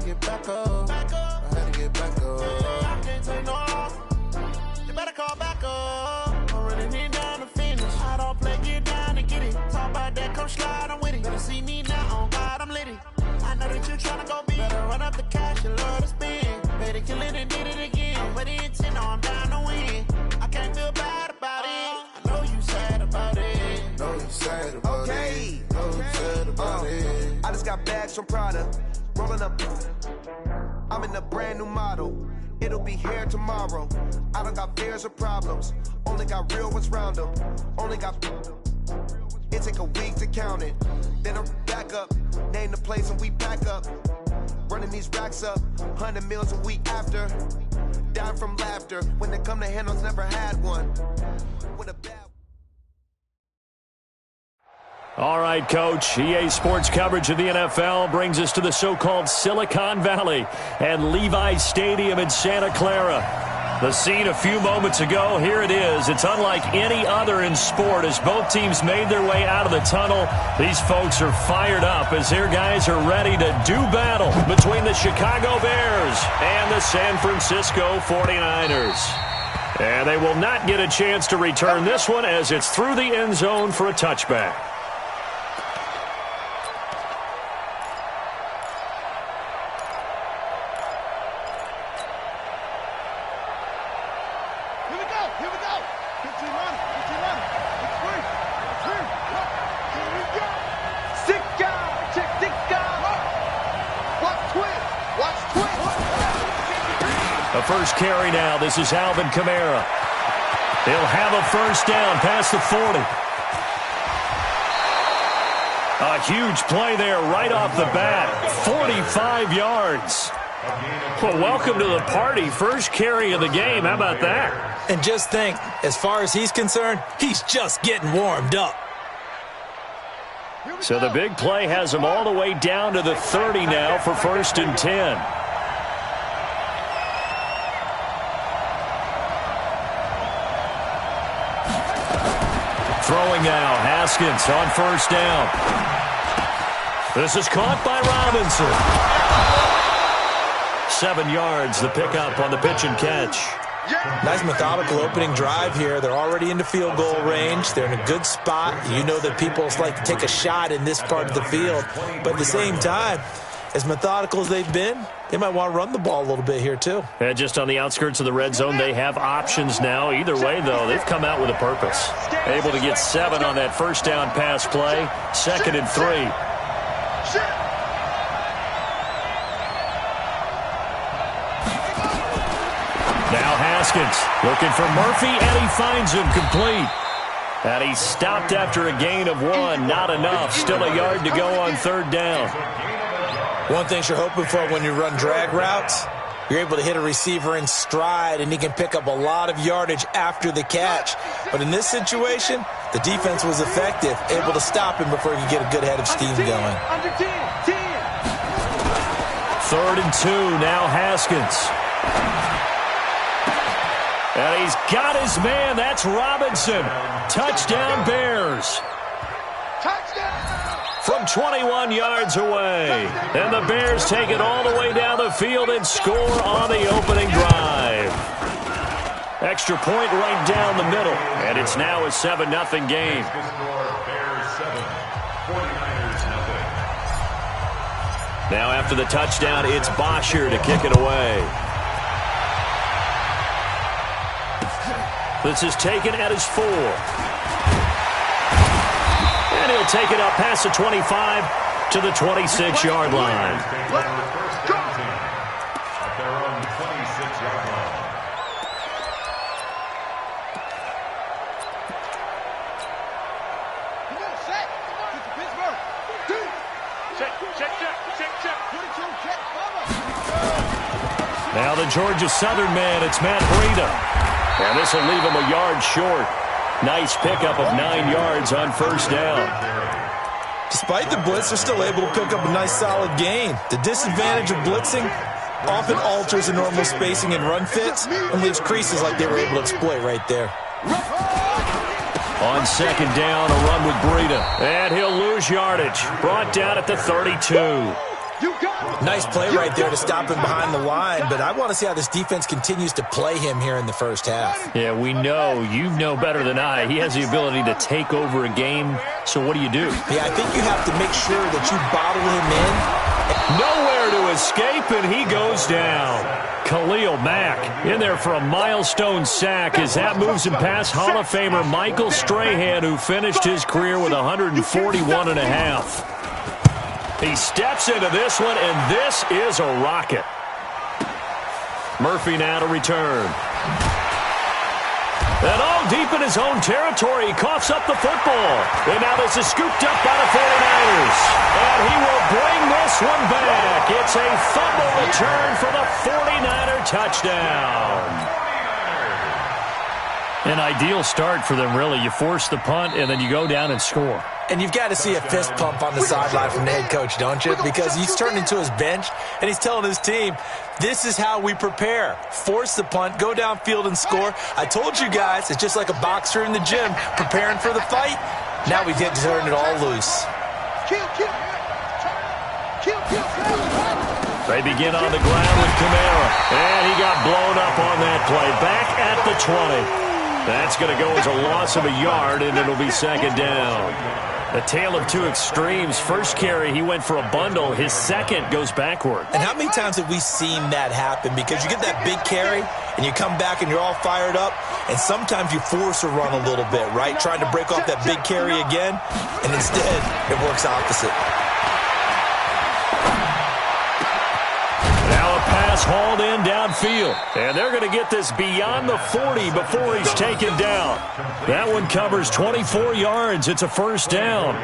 get back up. I had to get back up. I can't take no loss. You better call back up. I'm running in down the finish. I don't play, get down and get it. Talk about that, come slide, I'm with it. Better see me now, on God, I'm litty. I know that you tryna go big. Better run up the cash, you love to spend. Better kill it and did it again. I'm ready and 10, I'm down to win. I can't feel bad about it. I know you sad about it. Know you sad about it. Know you sad about it. I just got bags from Prada. Rolling up. I'm in a brand new model. It'll be here tomorrow. I don't got fears or problems. Only got real ones round them. Only got. It take a week to count it. Then I'm back up. Name the place and we back up. Running these racks up. 100 meals a week after. Down from laughter. When they come to handles, never had one. With a bad. All right, Coach. EA Sports coverage of the NFL brings us to the so-called Silicon Valley and Levi's Stadium in Santa Clara. The scene a few moments ago, here it is. It's unlike any other in sport as both teams made their way out of the tunnel. These folks are fired up as their guys are ready to do battle between the Chicago Bears and the San Francisco 49ers. And they will not get a chance to return this one as it's through the end zone for a touchback. First carry now. This is Alvin Kamara. They'll have a first down past the 40. A huge play there right off the bat. 45 yards. Well, welcome to the party. First carry of the game. How about that? And just think, as far as he's concerned, he's just getting warmed up. So the big play has him all the way down to the 30 now for 1st and 10. Throwing now, Haskins on first down. This is caught by Robinson. 7 yards, the pickup on the pitch and catch. Nice methodical opening drive here. They're already into field goal range. They're in a good spot. You know that people like to take a shot in this part of the field. But at the same time, as methodical as they've been, they might want to run the ball a little bit here too. And just on the outskirts of the red zone, they have options now. Either way, though, they've come out with a purpose. Able to get 7 on that first down pass play. 2nd and 3. Now Haskins looking for Murphy, and he finds him complete. And he stopped after a gain of 1. Not enough. Still a yard to go on 3rd down. One thing you're hoping for when you run drag routes, you're able to hit a receiver in stride, and he can pick up a lot of yardage after the catch. But in this situation, the defense was effective, able to stop him before he could get a good head of steam going. 3rd and 2, now Haskins. And he's got his man. That's Robinson. Touchdown, Bears. From 21 yards away. And the Bears take it all the way down the field and score on the opening drive. Extra point right down the middle. And it's now a 7-0 game. Now after the touchdown, it's Bosher to kick it away. This is taken at his 4. And he'll take it up past the 25 to the 26-yard line. Now the Georgia Southern man, it's Matt Breida. And this will leave him a yard short. Nice pickup of 9 yards on first down. Despite the blitz, they're still able to pick up a nice solid gain. The disadvantage of blitzing often alters the normal spacing and run fits and leaves creases like they were able to exploit right there. On second down, a run with Breida. And he'll lose yardage. Brought down at the 32. Nice play right there to stop him behind the line, but I want to see how this defense continues to play him here in the first half. Yeah, we know. You know better than I. He has the ability to take over a game, so what do you do? Yeah, I think you have to make sure that you bottle him in. Nowhere to escape, and he goes down. Khalil Mack in there for a milestone sack as that moves him past Hall of Famer Michael Strahan, who finished his career with 141.5. He steps into this one, and this is a rocket. Murphy now to return. And all deep in his own territory, he coughs up the football. And now this is scooped up by the 49ers. And he will bring this one back. It's a fumble return for the 49er touchdown. An ideal start for them, really. You force the punt, and then you go down and score. And you've got to see a fist pump on the sideline from the head coach, don't you? Because he's turned into his bench, and he's telling his team, this is how we prepare. Force the punt, go downfield and score. I told you guys, it's just like a boxer in the gym preparing for the fight. Now we get to turn it all loose. They begin on the ground with Kamara. And he got blown up on that play. Back at the 20. That's going to go as a loss of a yard, and it'll be second down. A tale of two extremes. First carry, he went for a bundle. His second goes backward. And how many times have we seen that happen? Because you get that big carry, and you come back and you're all fired up, and sometimes you force a run a little bit, right? Trying to break off that big carry again, and instead it works opposite. Pass hauled in downfield. And they're going to get this beyond the 40 before he's taken down. That one covers 24 yards. It's a first down.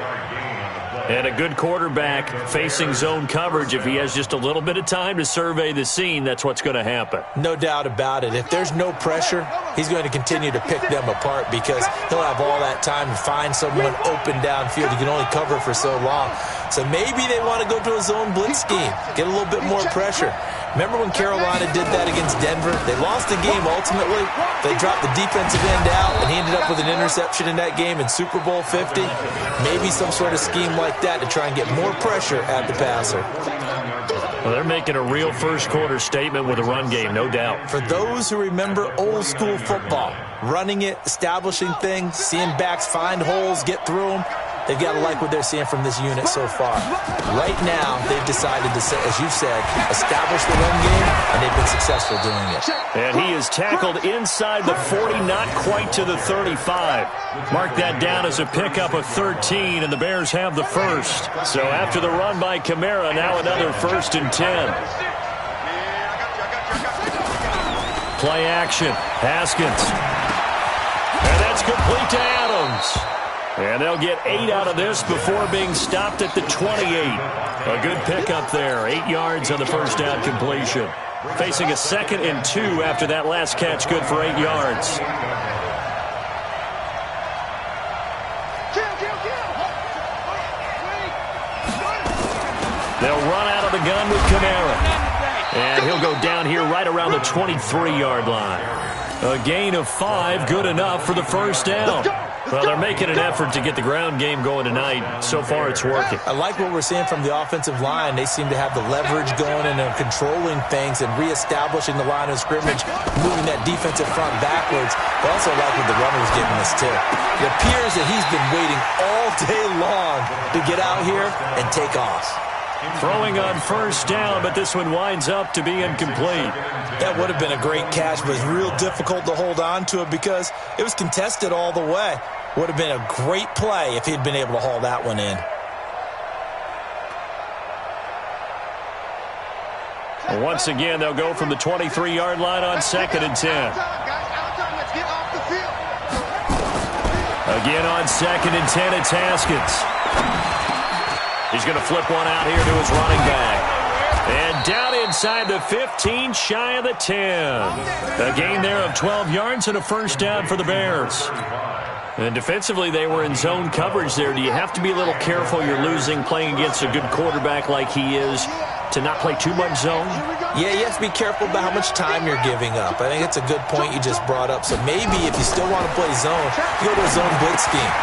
And a good quarterback facing zone coverage. If he has just a little bit of time to survey the scene, that's what's going to happen. No doubt about it. If there's no pressure, he's going to continue to pick them apart because he'll have all that time to find someone open downfield. He can only cover for so long. So maybe they want to go to a zone blitz scheme, get a little bit more pressure. Remember when Carolina did that against Denver? They lost the game ultimately. They dropped the defensive end out, and he ended up with an interception in that game in Super Bowl 50. Maybe some sort of scheme like that to try and get more pressure at the passer. Well, they're making a real first-quarter statement with a run game, no doubt. For those who remember old-school football, running it, establishing things, seeing backs find holes, get through them, they've got to like what they're seeing from this unit so far. Right now, they've decided to, as you said, establish the run game, and they've been successful doing it. And he is tackled inside the 40, not quite to the 35. Mark that down as a pickup of 13, and the Bears have the first. So after the run by Kamara, now another 1st and 10. Play action. Haskins. And that's complete to Adams. And they'll get 8 out of this before being stopped at the 28. A good pickup there. 8 yards on the first down completion. Facing a 2nd and 2 after that last catch, good for 8 yards. They'll run out of the gun with Kamara. And he'll go down here right around the 23-yard line. A gain of 5, good enough for the first down. Well, they're making an effort to get the ground game going tonight. So far, it's working. I like what we're seeing from the offensive line. They seem to have the leverage going and they're controlling things and reestablishing the line of scrimmage, moving that defensive front backwards. I also like what the runner's giving us, too. It appears that he's been waiting all day long to get out here and take off. Throwing on first down, but this one winds up to be incomplete. That would have been a great catch, but it's real difficult to hold on to it because it was contested all the way. Would have been a great play if he'd been able to haul that one in. Well, once again, they'll go from the 23-yard line on 2nd and 10. Again on 2nd and 10, it's Haskins. He's going to flip one out here to his running back. And down inside the 15, shy of the 10. A gain there of 12 yards and a first down for the Bears. And defensively, they were in zone coverage there. Do you have to be a little careful? You're losing, playing against a good quarterback like he is, to not play too much zone? Yeah, you have to be careful about how much time you're giving up. I think it's a good point you just brought up. So maybe if you still want to play zone, you go to a zone blitz scheme.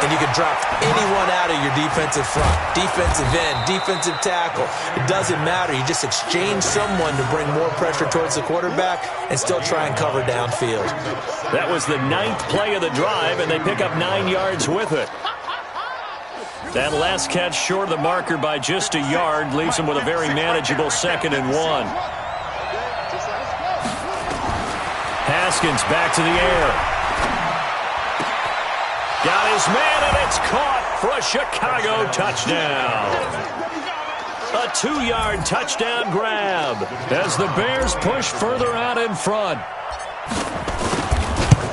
and you can drop anyone out of your defensive front, defensive end, defensive tackle. It doesn't matter. You just exchange someone to bring more pressure towards the quarterback and still try and cover downfield. That was the 9th play of the drive, and they pick up 9 yards with it. That last catch short of the marker by just a yard leaves them with a very manageable 2nd and 1. Haskins back to the air. Got his man, and it's caught for a Chicago touchdown. A 2-yard touchdown grab as the Bears push further out in front.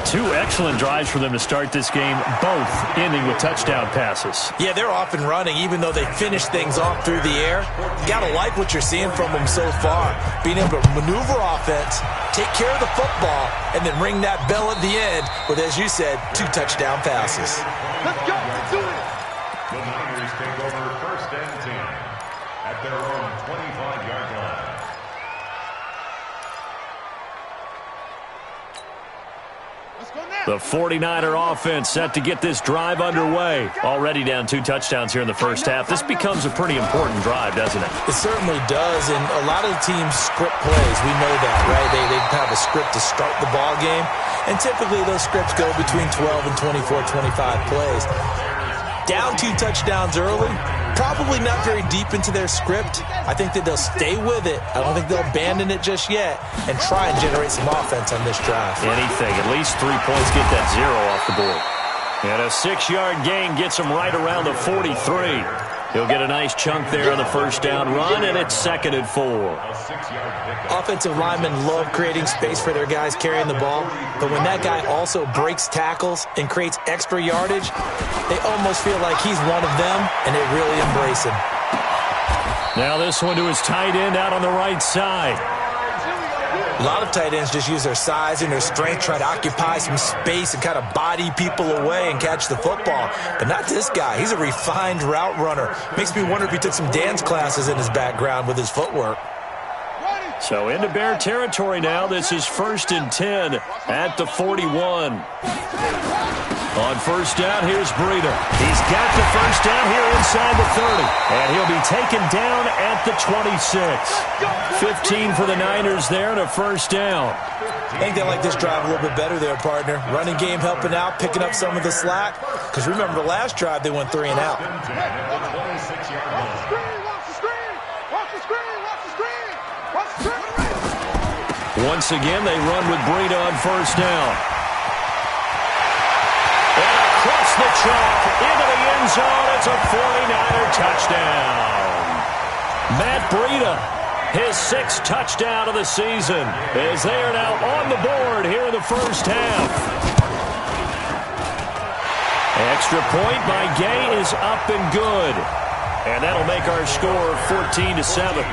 2 excellent drives for them to start this game, both ending with touchdown passes. Yeah, they're off and running, even though they finish things off through the air. You got to like what you're seeing from them so far. Being able to maneuver offense, take care of the football, and then ring that bell at the end with, as you said, 2 touchdown passes. Let's go. Let's do it. The Niners take over 1st and 10 at their own 25-yard line. The 49er offense set to get this drive underway. Already down 2 touchdowns here in the first half. This becomes a pretty important drive, doesn't it? It certainly does, and a lot of teams script plays. We know that, right? They have a script to start the ball game, and typically those scripts go between 12 and 24, 25 plays. Down 2 touchdowns early, probably not very deep into their script. I think that they'll stay with it. I don't think they'll abandon it just yet and try and generate some offense on this drive. Anything, at least 3 points, get that 0 off the board. And a 6-yard gain gets him right around the 43. He'll get a nice chunk there on the first down run, and it's 2nd and 4. Offensive linemen love creating space for their guys carrying the ball, but when that guy also breaks tackles and creates extra yardage, they almost feel like he's one of them, and they really embrace him. Now this one to his tight end out on the right side. A lot of tight ends just use their size and their strength, try to occupy some space and kind of body people away and catch the football. But not this guy. He's a refined route runner. Makes me wonder if he took some dance classes in his background with his footwork. So into Bear territory now. This is 1st and 10 at the 41. On first down, here's Breida. He's got the first down here inside the 30. And he'll be taken down at the 26. 15 for the Niners there and a first down. I think they like this drive a little bit better there, partner. Running game helping out, picking up some of the slack. Because remember, the last drive, they went 3 and out. Once again, they run with Breida on first down. And across the chalk, into the end zone, it's a 49er touchdown. Matt Breida, his 6th touchdown of the season, as they are now on the board here in the first half. Extra point by Gay is up and good. And that'll make our score 14-7.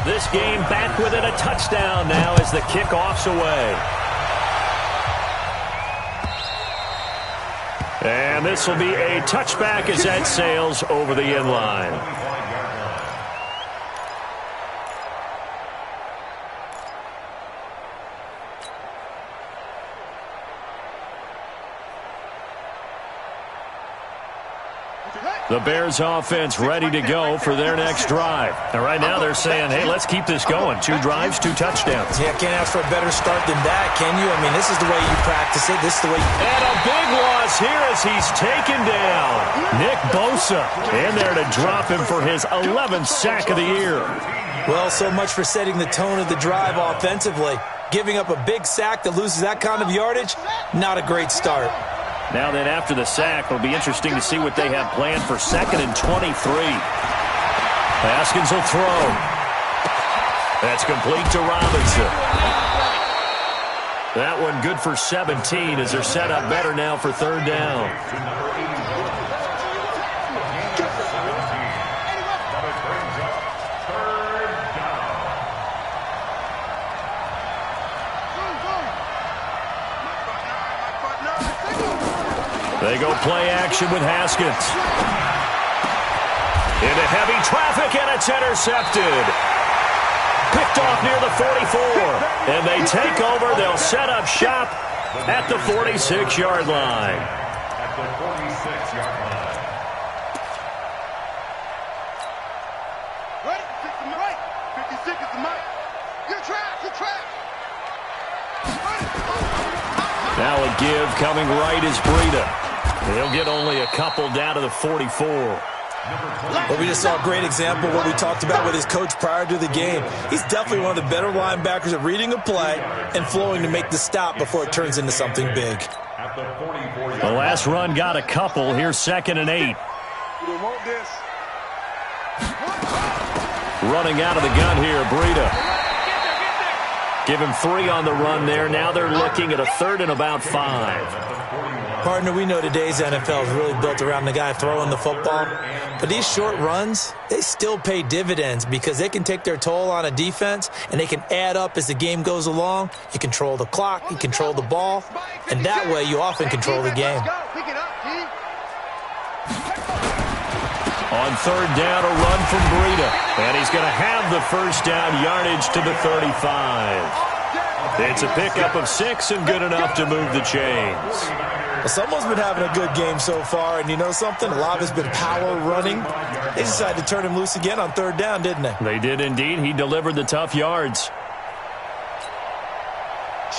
This game back within a touchdown now as the kickoff's away. And this will be a touchback as that sails over the end line. The Bears offense ready to go for their next drive. And right now they're saying, hey, let's keep this going. 2 drives, 2 touchdowns. Yeah, can't ask for a better start than that, can you? I mean, this is the way you practice it. This is the way you... And a big loss here as he's taken down. Nick Bosa in there to drop him for his 11th sack of the year. Well, so much for setting the tone of the drive offensively. Giving up a big sack that loses that kind of yardage, not a great start. Now then, after the sack, it'll be interesting to see what they have planned for 2nd and 23. Haskins will throw. That's complete to Robinson. That one good for 17 as they're set up better now for 3rd down. They go play action with Haskins. Into heavy traffic, and it's intercepted. Picked off near the 44. And they take over. They'll set up shop at the 46-yard line. the 46-yard line. Right, 56 is the mic. You're trash, you're trash. Now a give coming right is Breida. He'll get only a couple down to the 44. Well, we just saw a great example of what we talked about with his coach prior to the game. He's definitely one of the better linebackers at reading a play and flowing to make the stop before it turns into something big. The last run got a couple. Here's 2nd and 8. You don't want this. Running out of the gun here, Breida. Give him 3 on the run there. Now they're looking at a 3rd and about 5. Partner, we know today's NFL is really built around the guy throwing the football. But these short runs, they still pay dividends because they can take their toll on a defense and they can add up as the game goes along. You control the clock, you control the ball, and that way you often control the game. On 3rd down, a run from Breida. And he's going to have the 1st down yardage to the 35. It's a pickup of 6 and good enough to move the chains. Well, someone's been having a good game so far, and you know something? A lot has been power running. They decided to turn him loose again on 3rd down, didn't they? They did indeed. He delivered the tough yards.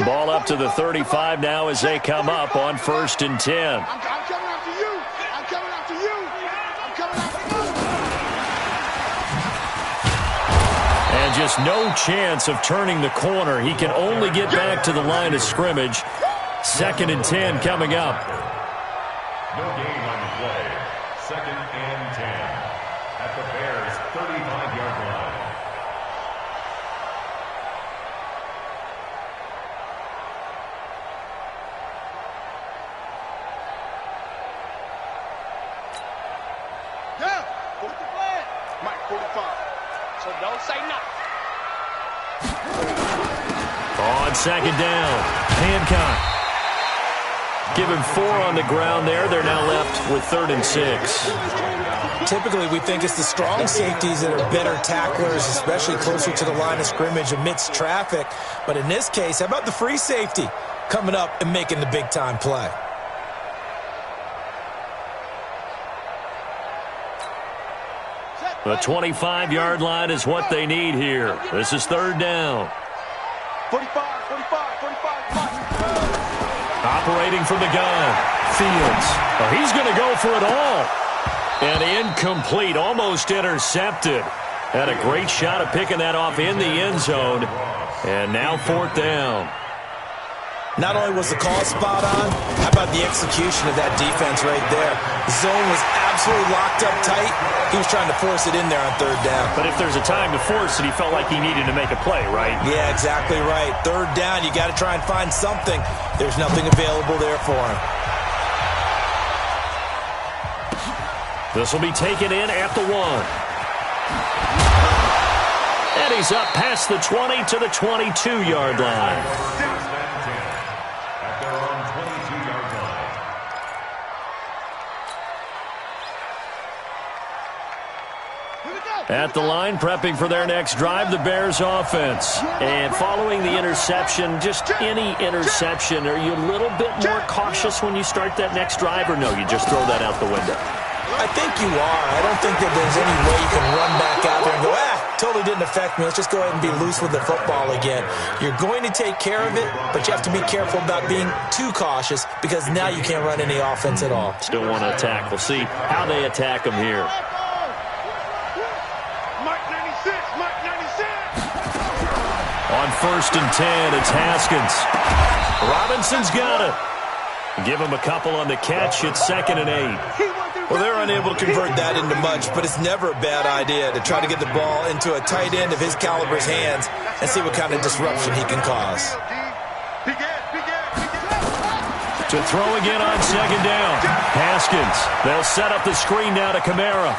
Ball up to the 35 now as they come up on 1st and 10. I'm coming after you. I'm coming after you. I'm coming after you. And just no chance of turning the corner. He can only get back to the line of scrimmage. 2nd and 10 coming up. No gain on the play. 2nd and 10 at the Bears' 35-yard line. Yeah, who's the flag? Mike 45. So don't say nothing. On 2nd down, Hancock. Give him 4 on the ground there. They're now left with 3rd and 6. Typically, we think it's the strong safeties that are better tacklers, especially closer to the line of scrimmage amidst traffic. But in this case, how about the free safety coming up and making the big-time play? The 25-yard line is what they need here. This is 3rd down. 45. Operating from the gun, Fields. Oh, he's going to go for it all. And incomplete, almost intercepted. Had a great shot at picking that off in the end zone. And now 4th down. Not only was the call spot on, how about the execution of that defense right there? The zone was absolutely locked up tight. He was trying to force it in there on 3rd down. But if there's a time to force it, he felt like he needed to make a play, right? Yeah, exactly right. 3rd down, you got to try and find something. There's nothing available there for him. This will be taken in at the 1. And he's up past the 20 to the 22-yard line. At their own 22-yard line. At the line, prepping for their next drive, the Bears offense. And following the interception, just any interception, are you a little bit more cautious when you start that next drive, or no, you just throw that out the window? I think you are. I don't think that there's any way you can run back out there and go, totally didn't affect me. Let's just go ahead and be loose with the football again. You're going to take care of it, but you have to be careful about being too cautious because now you can't run any offense at all. Still want to attack. We'll see how they attack them here. Mike 96. On 1st and 10, it's Haskins. Robinson's got it. Give him a couple on the catch. It's 2nd and 8. Well, they're unable to convert that into much, but it's never a bad idea to try to get the ball into a tight end of his caliber's hands and see what kind of disruption he can cause. To throw again on 2nd down. Haskins. They'll set up the screen now to Kamara.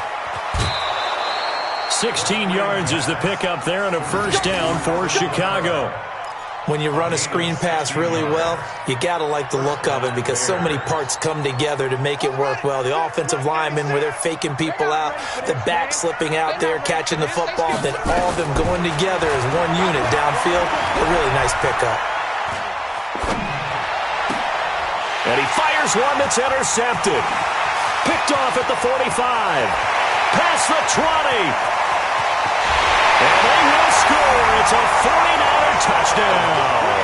16 yards is the pickup there and a 1st down for Chicago. When you run a screen pass really well, you got to like the look of it because so many parts come together to make it work well. The offensive linemen, where they're faking people out, the back slipping out there, catching the football, then all of them going together as one unit downfield. A really nice pickup. And he fires one that's intercepted. Picked off at the 45. Past the 20. And they will score. It's a 49er touchdown.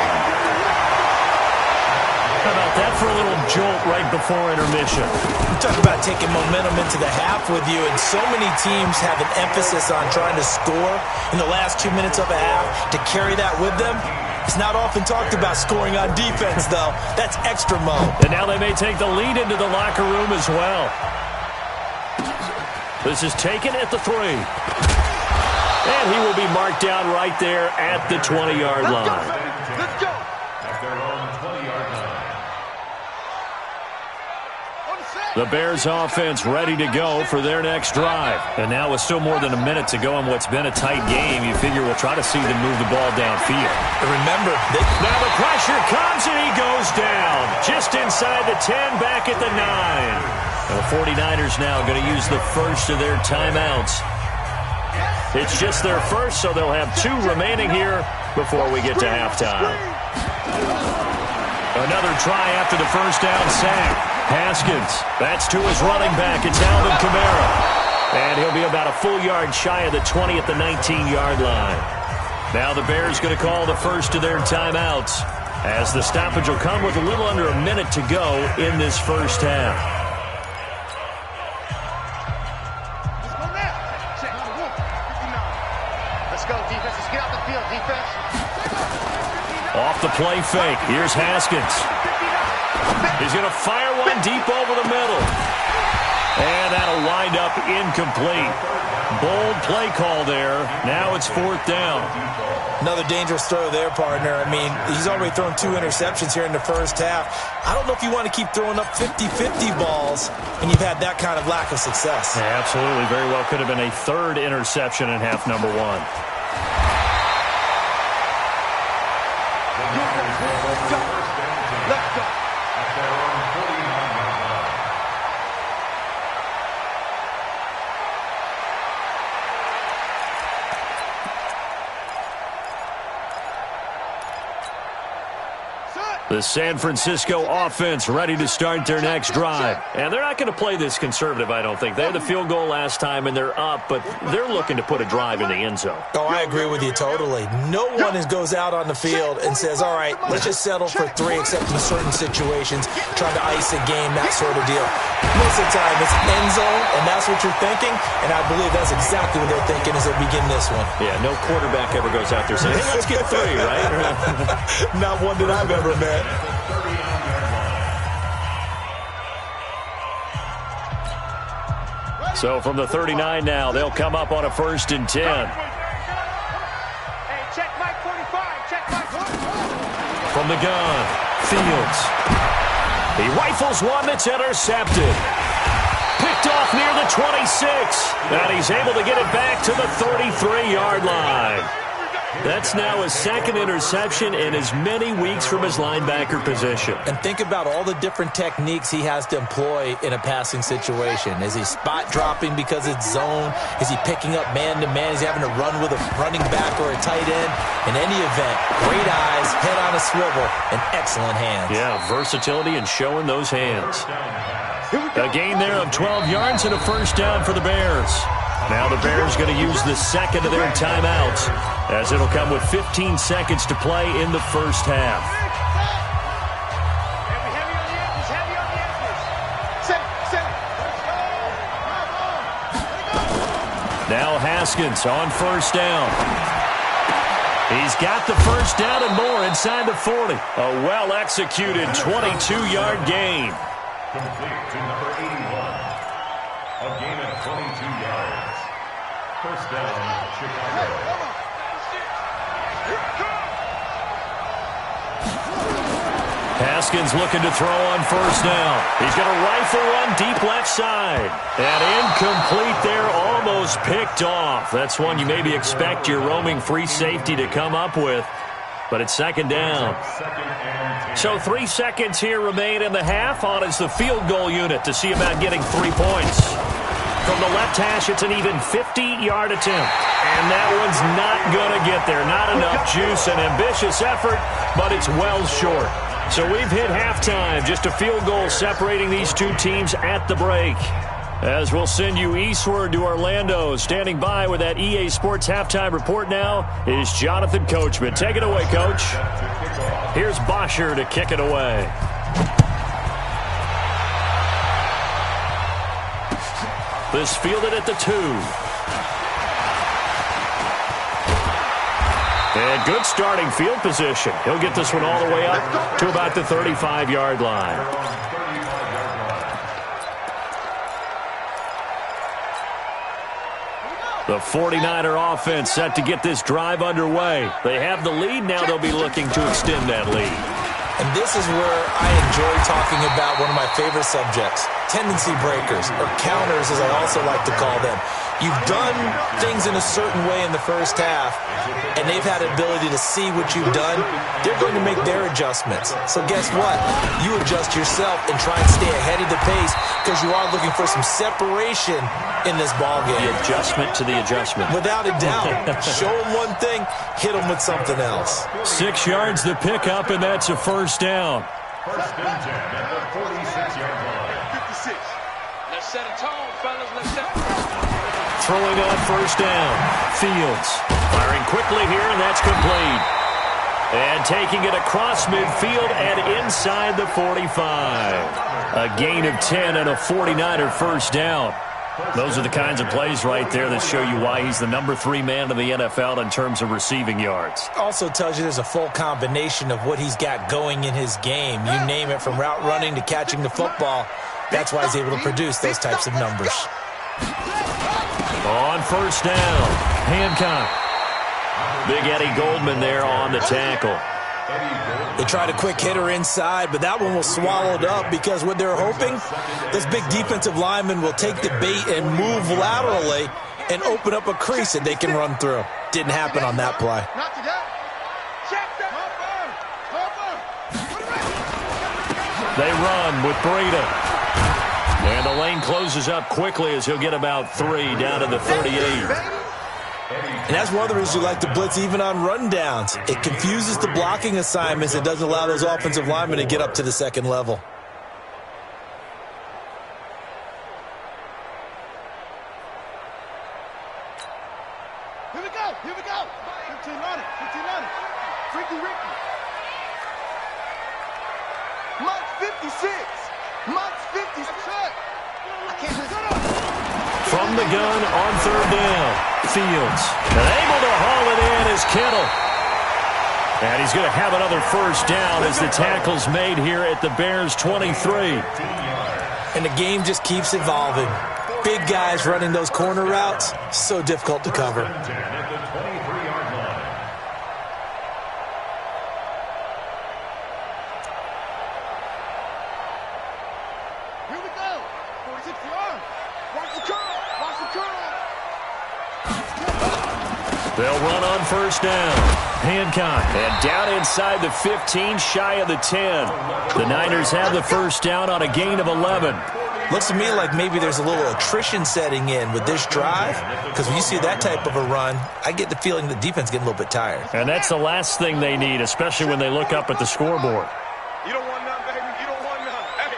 How about that for a little jolt right before intermission? You talk about taking momentum into the half with you, and so many teams have an emphasis on trying to score in the last 2 minutes of a half. To carry that with them, it's not often talked about scoring on defense, though. That's extra mode. And now they may take the lead into the locker room as well. This is taken at the 3. And he will be marked down right there at the 20-yard line. Let's go. At their own 20-yard line. The Bears offense ready to go for their next drive. And now with still more than a minute to go in what's been a tight game, you figure we'll try to see them move the ball downfield. And remember, now the pressure comes and he goes down. Just inside the 10, back at the 9. And the 49ers now going to use the first of their timeouts. It's just their first, so they'll have 2 remaining here before we get to halftime. Another try after the first down sack. Haskins, that's to his running back. It's Alvin Kamara. And he'll be about a full yard shy of the 20 at the 19-yard line. Now the Bears going to call the first of their timeouts, as the stoppage will come with a little under a minute to go in this first half. Let's go, defense. Let's get out the field, defense. Off the play fake. Here's Haskins. He's going to fire one deep over the middle. And that'll wind up incomplete. Bold play call there. Now it's 4th down. another dangerous throw there, partner. I mean, he's already thrown 2 interceptions here in the first half. I don't know if you want to keep throwing up 50-50 balls when you've had that kind of lack of success. Yeah, absolutely. Very well could have been a 3rd interception in half number 1. Let's go. The San Francisco offense ready to start their next drive. And they're not going to play this conservative, I don't think. They had the field goal last time, and they're up, but they're looking to put a drive in the end zone. Oh, I agree with you totally. No one goes out on the field and says, all right, let's just settle for 3, except in certain situations, trying to ice a game, that sort of deal. Most of the time, it's end zone, and that's what you're thinking, and I believe that's exactly what they're thinking as they begin this one. Yeah, no quarterback ever goes out there saying, hey, let's get 3, right? Not one that I've ever met. So from the 39 now, they'll come up on a 1st and 10. Hey, check Mike 45. Check Mike 45. From the gun, Fields. He rifles one that's intercepted. Picked off near the 26. And he's able to get it back to the 33-yard line. That's now his 2nd interception in as many weeks from his linebacker position. And think about all the different techniques he has to employ in a passing situation. Is he spot dropping because it's zone? Is he picking up man-to-man? Is he having to run with a running back or a tight end? In any event, great eyes, head on a swivel, and excellent hands. Yeah, versatility and showing those hands. A gain there of 12 yards and a 1st down for the Bears. Now the Bears going to use the 2nd of their timeouts, as it'll come with 15 seconds to play in the first half. Heavy on the edges. Heavy on the edges. Set. Now Haskins on 1st down. He's got the 1st down and more inside the 40. A well-executed 22-yard gain. Complete to number 81. A gain of 22 yards. 1st down, Chicago. Haskins looking to throw on 1st down. He's going to rifle one deep left side. And incomplete there, almost picked off. That's one you maybe expect your roaming free safety to come up with. But it's 2nd down. So 3 seconds here remain in the half. On is the field goal unit to see about getting 3 points. From the left hash, it's an even 50-yard attempt. And that one's not going to get there. Not enough juice, an ambitious effort, but it's well short. So we've hit halftime. Just a field goal separating these two teams at the break. As we'll send you eastward to Orlando. Standing by with that EA Sports halftime report now is Jonathan Coachman. Take it away, Coach. Here's Bosher to kick it away. This fielded at the 2. And good starting field position. He'll get this one all the way up to about the 35-yard line. The 49er offense set to get this drive underway. They have the lead. Now they'll be looking to extend that lead. And this is where I enjoy talking about one of my favorite subjects, tendency breakers, or counters as I also like to call them. You've done things in a certain way in the first half, and they've had the ability to see what you've done. They're going to make their adjustments. So guess what? You adjust yourself and try and stay ahead of the pace because you are looking for some separation in this ballgame. The adjustment to the adjustment. Without a doubt. Show them one thing, hit them with something else. 6 yards the pickup, and that's a first down. First and 10 at the 46-yard line. 56. Let's set a tone, fellas. Let's set a tone. Throwing on first down. Fields firing quickly here, and that's complete. And taking it across midfield and inside the 45. A gain of 10 and a 49er first down. Those are the kinds of plays right there that show you why he's the number 3 man in the NFL in terms of receiving yards. Also tells you there's a full combination of what he's got going in his game. You name it, from route running to catching the football. That's why he's able to produce those types of numbers. On first down, Hancock. Big Eddie Goldman there on the tackle. They tried a quick hitter inside, but that one was swallowed up because what they're hoping, this big defensive lineman will take the bait and move laterally and open up a crease that they can run through. Didn't happen on that play. They run with Breida. And the lane closes up quickly as he'll get about 3 down to the 38. And that's one of the reasons you like to blitz even on rundowns. It confuses the blocking assignments. It doesn't allow those offensive linemen to get up to the second level. Here we go. 15 on it. Freaky Ricky. Mike 56. From the gun on third down, Fields. And able to haul it in is Kittle. And he's going to have another first down as the tackle's made here at the Bears' 23. And the game just keeps evolving. Big guys running those corner routes, so difficult to cover. They'll run on first down. Hancock. And down inside the 15, shy of the 10. The Niners have the first down on a gain of 11. Looks to me like maybe there's a little attrition setting in with this drive, because when you see that type of a run, I get the feeling the defense getting a little bit tired. And that's the last thing they need, especially when they look up at the scoreboard. You don't want none, baby. You don't want none. Hey,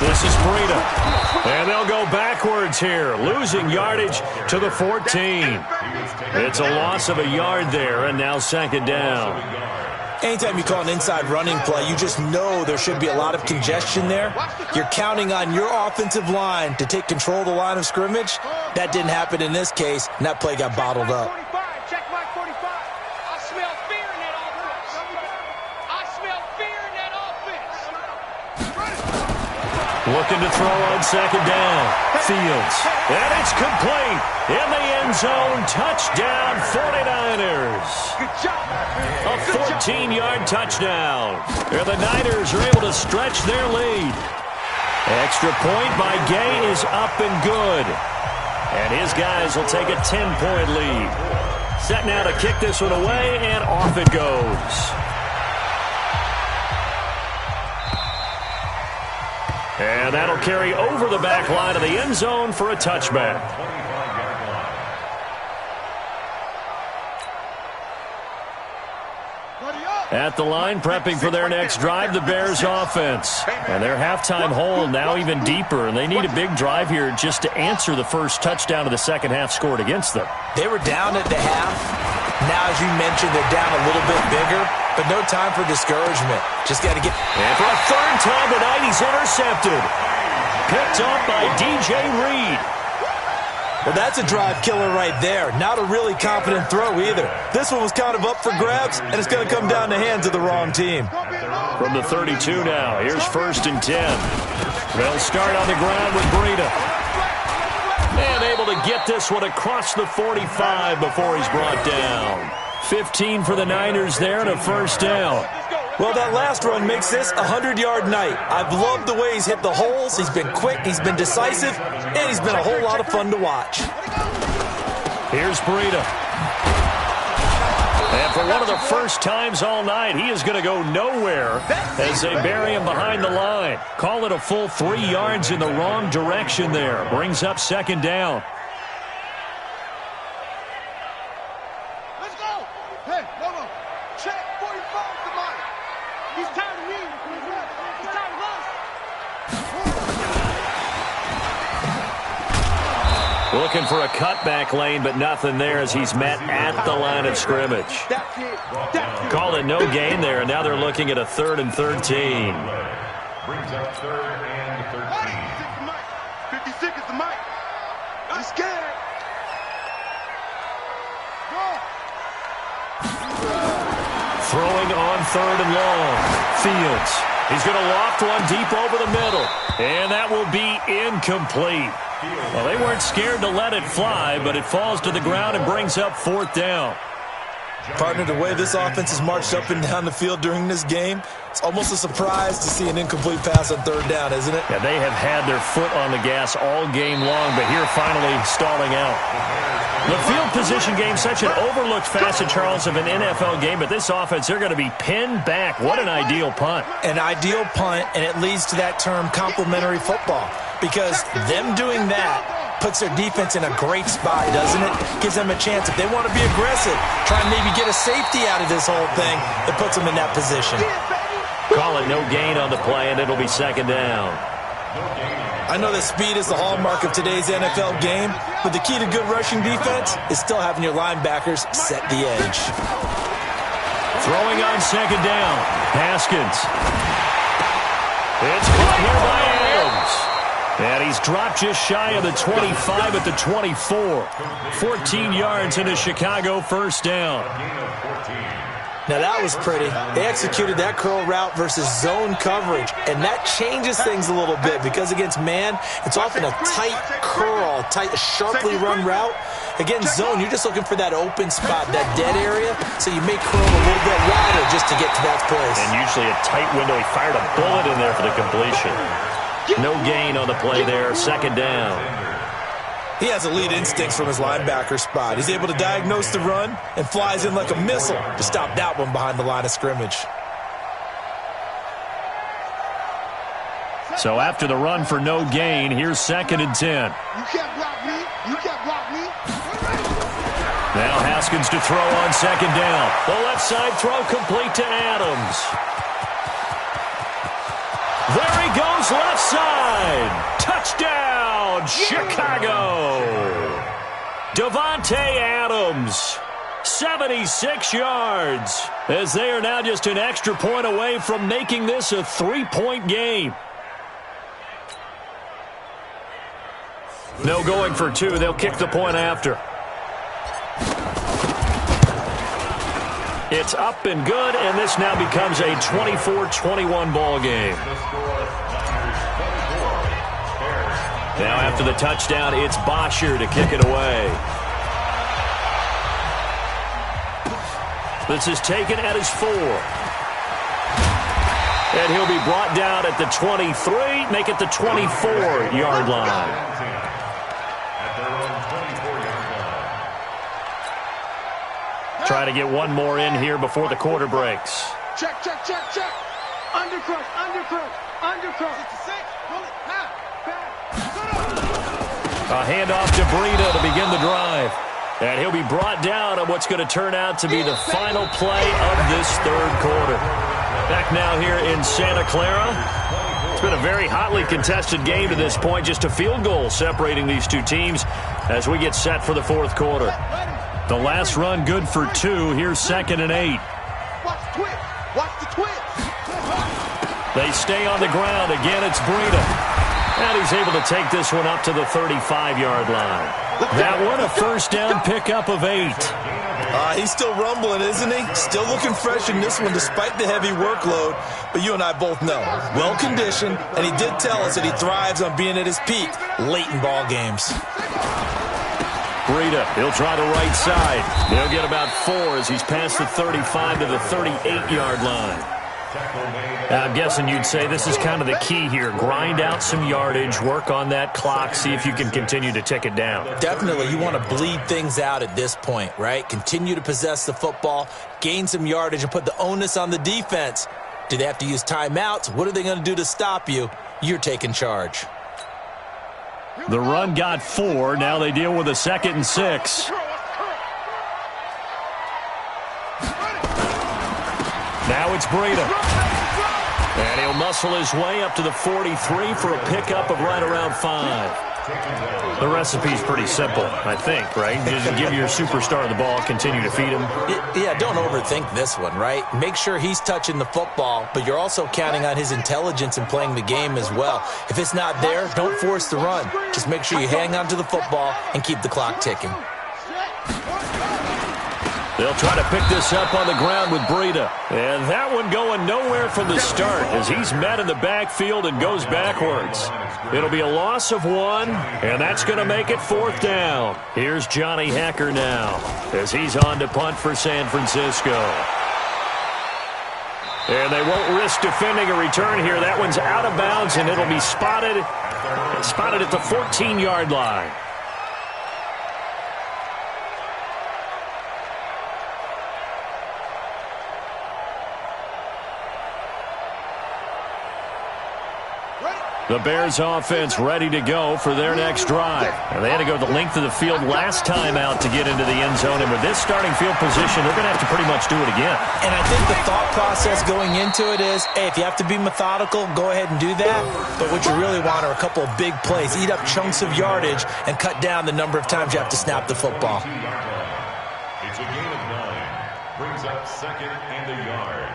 this is Breida. And they'll go backwards here, losing yardage to the 14. It's a loss of a yard there, and now second down. Anytime you call an inside running play, you just know there should be a lot of congestion there. You're counting on your offensive line to take control of the line of scrimmage. That didn't happen in this case, and that play got bottled up. Check my 45. I smell fear in that offense. I smell fear in that offense. Looking to throw on second down. Fields. And it's complete. In the end zone. Touchdown, 49ers. Good job. A 14-yard touchdown. The Niners are able to stretch their lead. Extra point by Gay is up and good. And his guys will take a 10-point lead. Set now to kick this one away, and off it goes. And that'll carry over the back line of the end zone for a touchback. At the line, prepping for their next drive, the Bears offense. And their halftime hole now even deeper, and they need a big drive here just to answer the first touchdown of the second half scored against them. They were down at the half. Now, as you mentioned, they're down a little bit bigger, but no time for discouragement. Just got to get... And for a third time tonight, he's intercepted. Picked off by DJ Reed. Well, that's a drive killer right there. Not a really confident throw either. This one was kind of up for grabs, and it's going to come down the hands of the wrong team. From the 32 now, here's 1st and 10. They'll start on the ground with Breida. And able to get this one across the 45 before he's brought down. 15 for the Niners there and a first down. Well, that last run makes this a 100-yard night. I've loved the way he's hit the holes. He's been quick, he's been decisive, and he's been a whole lot of fun to watch. Here's Breida. And for one of the first times all night, he is going to go nowhere as they bury him behind the line. Call it a full 3 yards in the wrong direction there. Brings up 2nd down. Let's go. Hey, hold on. Check 45 to Mike. He's tired of me. He's tired of us. Looking for a cutback lane, but nothing there as he's met at the line of scrimmage. Call it no gain there, and now they're looking at a 3rd and 13. Brings up 3rd and 13. 50 seconds to Mike. I'm scared. Throwing on 3rd and long. Fields. He's going to loft one deep over the middle. And that will be incomplete. Well, they weren't scared to let it fly, but it falls to the ground and brings up 4th down. Partner, the way this offense has marched up and down the field during this game, it's almost a surprise to see an incomplete pass on 3rd down, isn't it? Yeah, they have had their foot on the gas all game long, but here finally stalling out. The field position game, such an overlooked facet, Charles, of an NFL game, but this offense, they're going to be pinned back. What an ideal punt. An ideal punt, and it leads to that term complementary football, because them doing that puts their defense in a great spot, doesn't it? Gives them a chance, if they want to be aggressive, try and maybe get a safety out of this whole thing, it puts them in that position. Call it no gain on the play, and it'll be 2nd down. I know that speed is the hallmark of today's NFL game, but the key to good rushing defense is still having your linebackers set the edge. Throwing on 2nd down, Haskins. It's caught here by Adams. And he's dropped just shy of the 25 at the 24. 14 yards into Chicago, 1st down. Now that was pretty. They executed that curl route versus zone coverage, and that changes things a little bit because against man, it's often a tight curl, sharply run route. Against zone, you're just looking for that open spot, that dead area, so you may curl a little bit wider just to get to that place. And usually a tight window. He fired a bullet in there for the completion. No gain on the play there, 2nd down. He has elite instincts from his linebacker spot. He's able to diagnose the run and flies in like a missile to stop that one behind the line of scrimmage. So after the run for no gain, here's 2nd and 10. You can't block me. You can't block me. Now Haskins to throw on 2nd down. The left side throw complete to Adams. There he goes, left side. Touchdown, Chicago. Davante Adams, 76 yards, as they are now just an extra point away from making this a 3-point game. No going for 2. They'll kick the point after. It's up and good, and this now becomes a 24-21 ball game. Now after the touchdown, it's Bosher to kick it away. This is taken at his 4. And he'll be brought down at the 23, make it the 24-yard line. Trying to get one more in here before the quarter breaks. Check, check, check, check. Undercross, undercross, undercross. 66, pull it, half, back. A handoff to Breida to begin the drive. And he'll be brought down on what's going to turn out to be the final play of this third quarter. Back now here in Santa Clara. It's been a very hotly contested game to this point. Just a field goal separating these two teams as we get set for the fourth quarter. The last run good for 2. Here's 2nd and 8. Watch the twist. Watch the twist. They stay on the ground. Again, it's Breida. And he's able to take this one up to the 35-yard line. That one a first down pickup of 8. He's still rumbling, isn't he? Still looking fresh in this one despite the heavy workload. But you and I both know, well-conditioned, and he did tell us that he thrives on being at his peak late in ball games. Breida, he'll try the right side. He'll get about 4 as he's past the 35 to the 38-yard line. I'm guessing you'd say this is kind of the key here. Grind out some yardage, work on that clock, see if you can continue to tick it down. Definitely, you want to bleed things out at this point, right? Continue to possess the football, gain some yardage, and put the onus on the defense. Do they have to use timeouts? What are they going to do to stop you? You're taking charge. The run got 4. Now they deal with a 2nd and 6. Now it's Breida. And he'll muscle his way up to the 43 for a pickup of right around 5. The recipe's pretty simple, I think, right? Just give your superstar the ball, continue to feed him. Yeah, don't overthink this one, right? Make sure he's touching the football, but you're also counting on his intelligence in playing the game as well. If it's not there, don't force the run. Just make sure you hang on to the football and keep the clock ticking. They'll try to pick this up on the ground with Breida. And that one going nowhere from the start as he's met in the backfield and goes backwards. It'll be a loss of 1, and that's going to make it 4th down. Here's Johnny Hecker now as he's on to punt for San Francisco. And they won't risk defending a return here. That one's out of bounds, and it'll be spotted at the 14-yard line. The Bears offense ready to go for their next drive. And they had to go the length of the field last time out to get into the end zone. And with this starting field position, they're going to have to pretty much do it again. And I think the thought process going into it is, hey, if you have to be methodical, go ahead and do that. But what you really want are a couple of big plays. Eat up chunks of yardage and cut down the number of times you have to snap the football. It's a gain of 9. Brings up 2nd and a yard.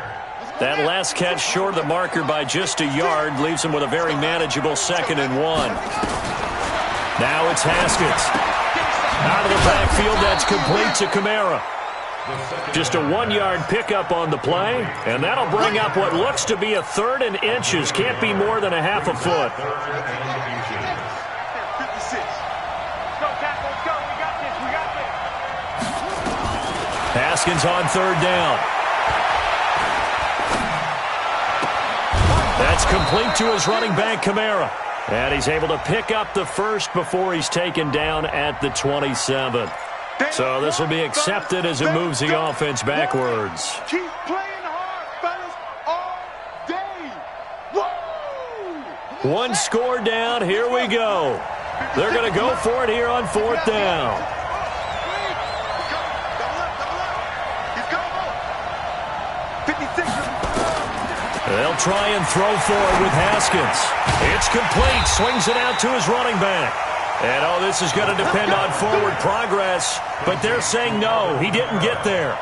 That last catch short of the marker by just a yard leaves him with a very manageable 2nd and 1. Now it's Haskins. Out of the backfield, that's complete to Kamara. Just a 1-yard pickup on the play, and that'll bring up what looks to be a 3rd and inches. Can't be more than a half a foot. Haskins on 3rd down. That's complete to his running back, Kamara. And he's able to pick up the first before he's taken down at the 27. So this will be accepted as it moves the offense backwards. Keep playing hard, fellas, all day. Woo! 1 score down. Here we go. They're going to go for it here on 4th down. They'll try and throw for it with Haskins. It's complete. Swings it out to his running back. And, this is going to depend on forward progress. But they're saying no, he didn't get there.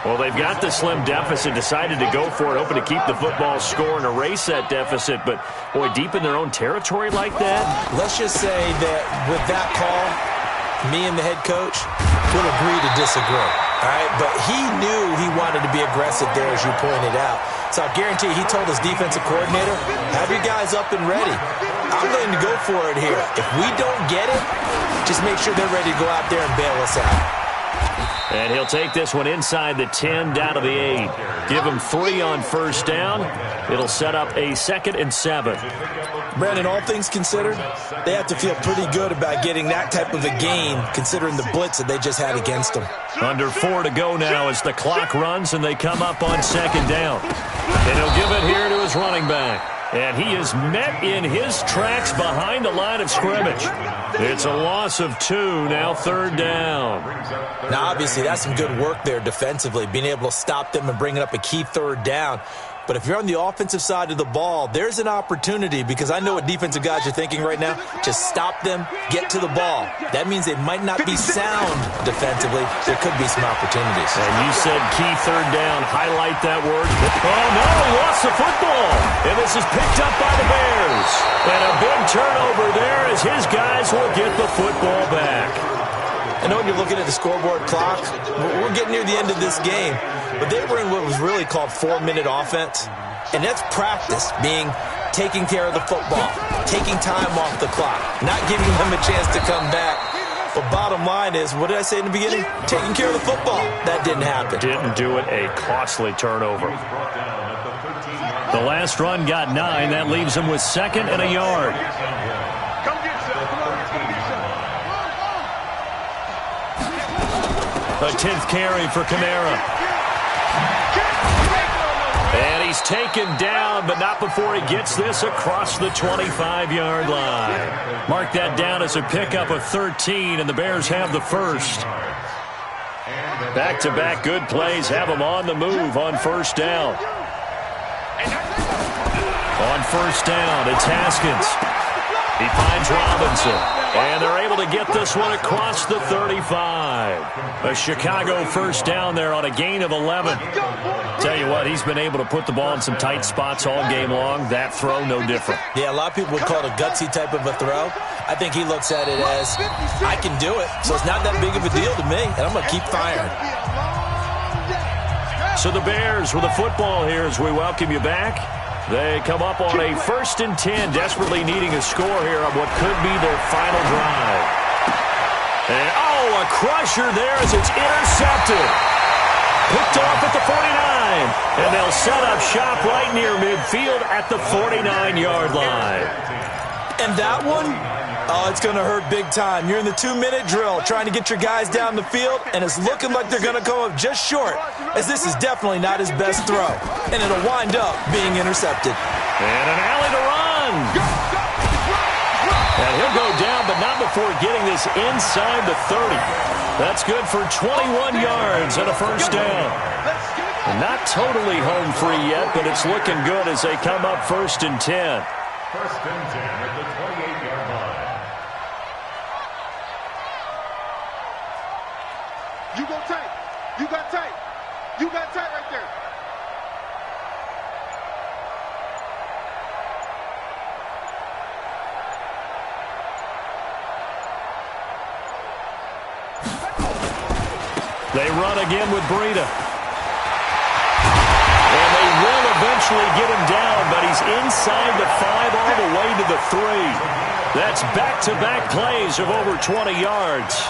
Well, they've got the slim deficit, decided to go for it, hoping to keep the football score and erase that deficit. But, boy, deep in their own territory like that? Let's just say that with that call, me and the head coach will agree to disagree. All right, but he knew he wanted to be aggressive there, as you pointed out. So I guarantee he told his defensive coordinator, have your guys up and ready. I'm going to go for it here. If we don't get it, just make sure they're ready to go out there and bail us out. And he'll take this one inside the 10, down to the 8. Give him 3 on 1st down. It'll set up a 2nd and 7. Brandon, all things considered, they have to feel pretty good about getting that type of a gain, considering the blitz that they just had against them. Under 4 to go now as the clock runs and they come up on 2nd down. And he'll give it here to his running back. And he is met in his tracks behind the line of scrimmage. It's a loss of 2, now 3rd down. Now, obviously, that's some good work there defensively, being able to stop them and bringing up a key 3rd down. But if you're on the offensive side of the ball, there's an opportunity, because I know what defensive guys are thinking right now. Just stop them, get to the ball. That means they might not be sound defensively. There could be some opportunities. And you said key 3rd down. Highlight that word. Oh, no, he lost the football. And this is picked up by the Bears. And a big turnover there as his guys will get the football back. I know when you're looking at the scoreboard clock, we're getting near the end of this game, but they were in what was really called 4-minute offense, and that's practice, being taking care of the football, taking time off the clock, not giving them a chance to come back. But bottom line is, what did I say in the beginning? Taking care of the football. That didn't happen. Didn't do it. A costly turnover. The last run got 9. That leaves him with 2nd and a yard. A 10th carry for Kamara. And he's taken down, but not before he gets this across the 25-yard line. Mark that down as a pickup of 13, and the Bears have the first. Back-to-back good plays have them on the move on 1st down. On 1st down, it's Haskins. He finds Robinson. And they're able to get this one across the 35. A Chicago 1st down there on a gain of 11. Tell you what, he's been able to put the ball in some tight spots all game long. That throw, no different. Yeah, a lot of people would call it a gutsy type of a throw. I think he looks at it as, I can do it, so it's not that big of a deal to me, and I'm going to keep firing. So the Bears with the football here as we welcome you back. They come up on a 1st and 10, desperately needing a score here on what could be their final drive. And, a crusher there as it's intercepted. Picked off at the 49. And they'll set up shop right near midfield at the 49-yard line. And that one, it's going to hurt big time. You're in the 2-minute drill trying to get your guys down the field, and it's looking like they're going to come up just short, as this is definitely not his best throw. And it'll wind up being intercepted. And an alley to run. And he'll go down, but not before getting this inside the 30. That's good for 21 yards and a 1st down. And not totally home free yet, but it's looking good as they come up 1st and 10. 1st and 10 at the 28-yard line. You go tight. You got tight. You got tight right there. They run again with Breida. And they will eventually get him down, but he's inside the 5 all the way to the 3. That's back-to-back plays of over 20 yards.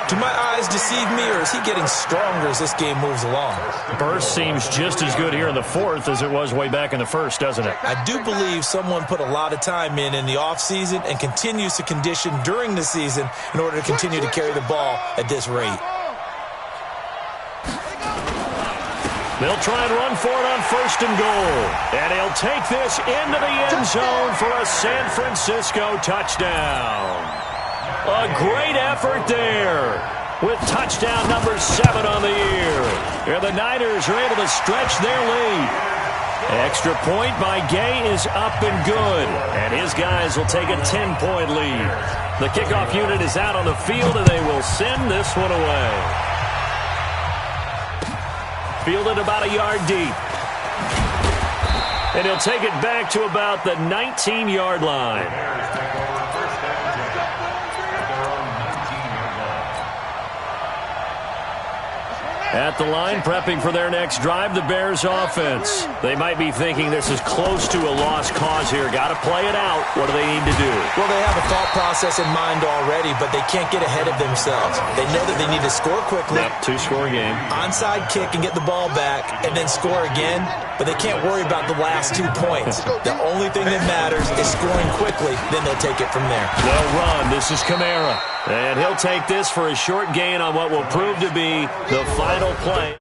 Do my eyes deceive me, or is he getting stronger as this game moves along? Burst seems just as good here in the 4th as it was way back in the 1st, doesn't it? I do believe someone put a lot of time in the offseason and continues to condition during the season in order to continue to carry the ball at this rate. They'll try and run for it on 1st and goal. And he'll take this into the end zone for a San Francisco touchdown. A great effort there with touchdown number 7 on the year. And the Niners are able to stretch their lead. Extra point by Gay is up and good. And his guys will take a 10-point lead. The kickoff unit is out on the field, and they will send this one away. Fielded about a yard deep. And he'll take it back to about the 19-yard line. At the line, prepping for their next drive, the Bears offense. They might be thinking this is close to a lost cause here. Got to play it out. What do they need to do? Well, they have a thought process in mind already, but they can't get ahead of themselves. They know that they need to score quickly. Yep, 2-score game. Onside kick and get the ball back, and then score again. But they can't worry about the last 2 points. The only thing that matters is scoring quickly. Then they'll take it from there. They'll run. This is Kamara. And he'll take this for a short gain on what will prove to be the final play.